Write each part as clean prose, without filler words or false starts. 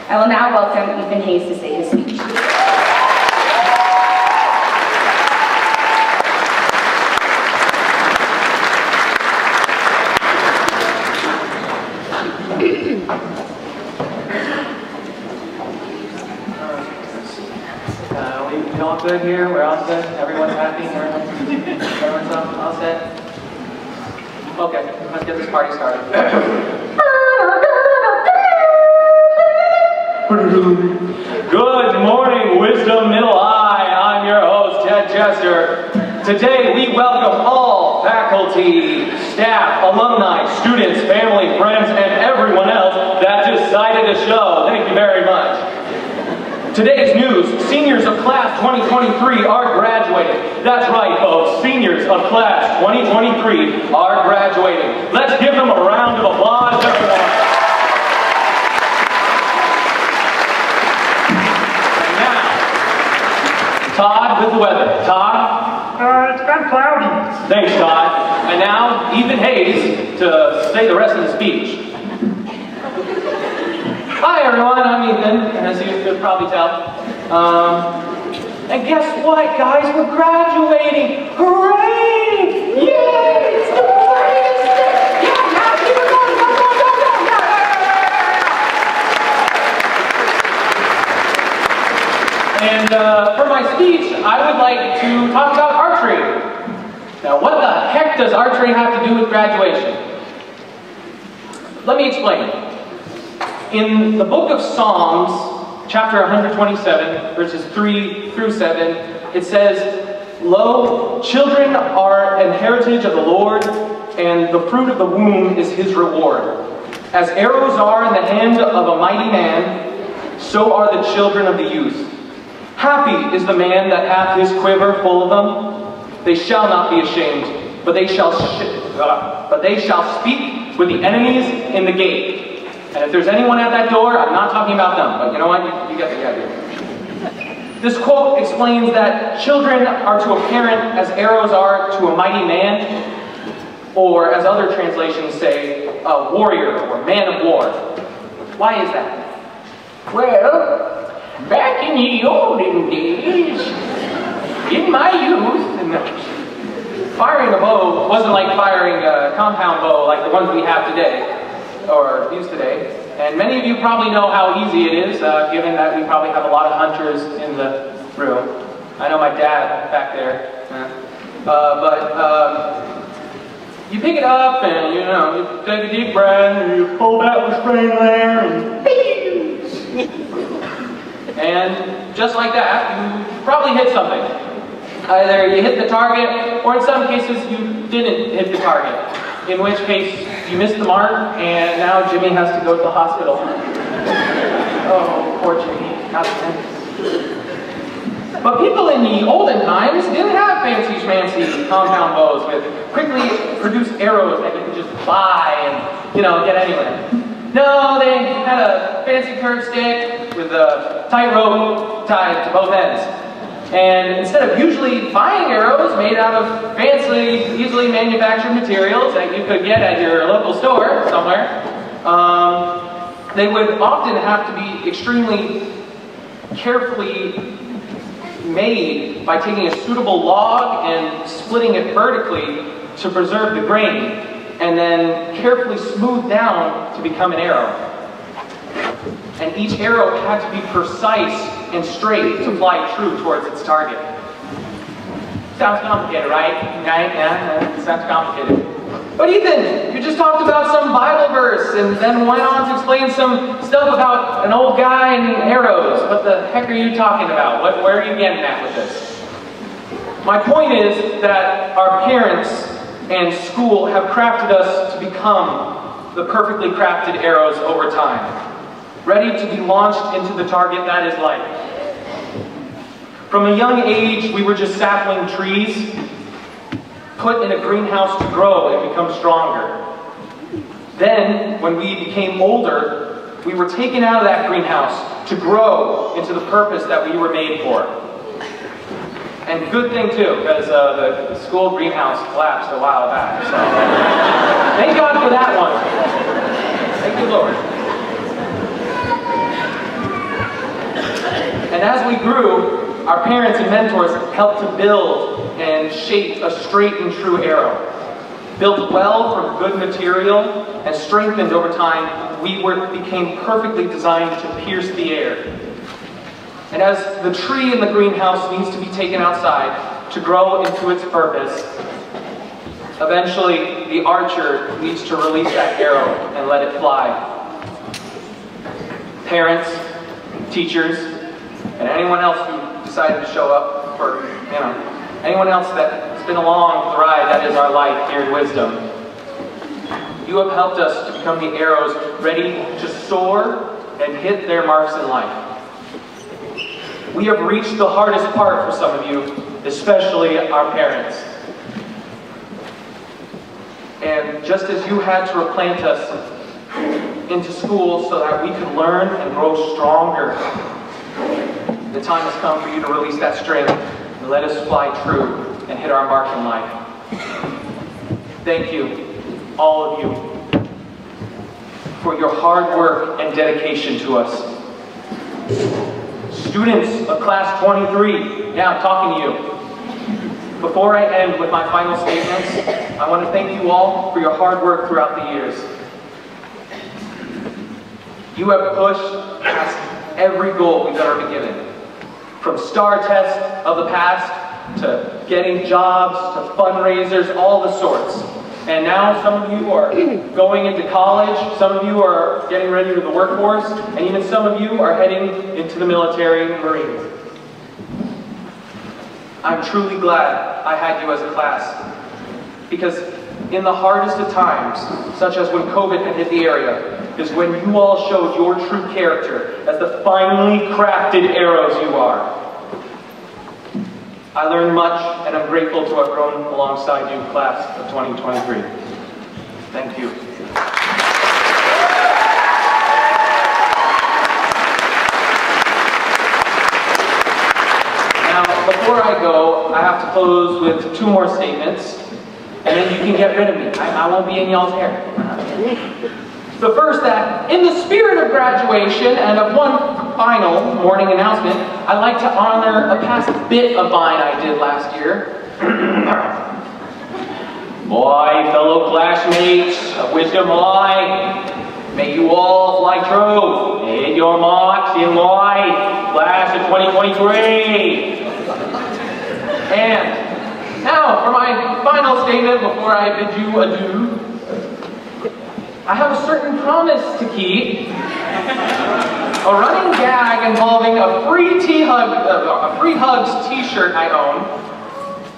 I will now welcome Ethan Hayes to say his speech. We all good here? We're all good? Everyone's happy? Everyone's all set? Okay, let's get this party started. Good morning, Wisdom Middle High. I'm your host, Ted Chester. Today we welcome all faculty, staff, alumni, students, family, friends, and everyone else that decided to show. Thank you very much. Today's news, seniors of class 2023 are graduating. That's right, folks, seniors of class 2023 are graduating. Let's give them a round of applause, everyone. And now, Todd with the weather. Todd? It's been cloudy. Thanks, Todd. And now, Ethan Hayes to say the rest of the speech. Hi everyone, I'm Ethan, as you could probably tell. And guess what, guys? We're graduating! Hooray! Yay! It's the greatest thing! Yeah, now keep it going! Go! And for my speech, I would like to talk about archery. Now, what the heck does archery have to do with graduation? Let me explain. In the book of Psalms, chapter 127, verses 3 through 7, it says, "Lo, children are an heritage of the Lord, and the fruit of the womb is his reward. As arrows are in the hand of a mighty man, so are the children of the youth. Happy is the man that hath his quiver full of them. They shall not be ashamed, but they shall speak with the enemies in the gate." And if there's anyone at that door, I'm not talking about them, but you know what? You get the idea. This quote explains that children are to a parent as arrows are to a mighty man, or as other translations say, a warrior or man of war. Why is that? Well, back in the olden days, in my youth, Firing a bow wasn't like firing a compound bow like the ones we have today, or use today. And many of you probably know how easy it is, given that we probably have a lot of hunters in the room. I know my dad back there. You pick it up and, you take a deep breath and you pull that restraint there and just like that, you probably hit something. Either you hit the target, or in some cases you didn't hit the target. In which case, you missed the mark, and now Jimmy has to go to the hospital. Oh, poor Jimmy. But people in the olden times didn't have fancy schmancy compound bows with quickly produced arrows that you could just buy and, get anywhere. No, they had a fancy curved stick with a tight rope tied to both ends. And instead of usually buying arrows made out of fancy, easily manufactured materials that you could get at your local store somewhere, they would often have to be extremely carefully made by taking a suitable log and splitting it vertically to preserve the grain, and then carefully smoothed down to become an arrow. And each arrow had to be precise and straight to fly true towards its target. Sounds complicated, right? Yeah, it sounds complicated. But Ethan, you just talked about some Bible verse and then went on to explain some stuff about an old guy and arrows. What the heck are you talking about? Where are you getting at with this? My point is that our parents and school have crafted us to become the perfectly crafted arrows over time, ready to be launched into the target that is life. From a young age, we were just sapling trees, put in a greenhouse to grow and become stronger. Then, when we became older, we were taken out of that greenhouse to grow into the purpose that we were made for. And good thing too, because the school greenhouse collapsed a while back. So thank God for that one. Thank you, Lord. And as we grew, our parents and mentors helped to build and shape a straight and true arrow. Built well from good material and strengthened over time, became perfectly designed to pierce the air. And as the tree in the greenhouse needs to be taken outside to grow into its purpose, eventually the archer needs to release that arrow and let it fly. Parents, teachers, and anyone else who decided to show up for, anyone else that's been along for the ride, that is our life here in Wisdom. You have helped us to become the arrows ready to soar and hit their marks in life. We have reached the hardest part for some of you, especially our parents. And just as you had to replant us into school so that we could learn and grow stronger, the time has come for you to release that string and let us fly true and hit our mark in life. Thank you, all of you, for your hard work and dedication to us. Students of class 23, yeah, I'm talking to you. Before I end with my final statements, I want to thank you all for your hard work throughout the years. You have pushed past every goal we've ever been given. From STAR tests of the past, to getting jobs, to fundraisers, all the sorts. And now some of you are going into college, some of you are getting ready for the workforce, and even some of you are heading into the military and Marines. I'm truly glad I had you as a class, because in the hardest of times, such as when COVID had hit the area, is when you all showed your true character as the finely crafted arrows you are. I learned much, and I'm grateful to have grown alongside you, class of 2023. Thank you. Now, before I go, I have to close with two more statements, and then you can get rid of me. I won't be in y'all's hair. The first, that in the spirit of graduation and of one final morning announcement, I'd like to honor a past bit of mine I did last year. Boy, fellow classmates of Wisdom High, may you all fly true, hit your marks in life, class of 2023. And now for my final statement before I bid you adieu. I have a certain promise to keep. A running gag involving a free hugs t-shirt I own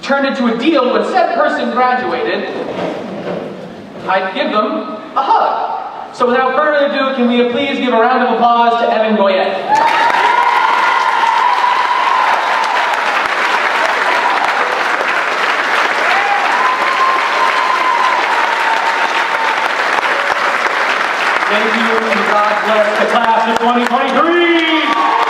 turned into a deal when said person graduated. I'd give them a hug. So without further ado, can we please give a round of applause to Evan Goyette. Thank you, and God bless the class of 2023.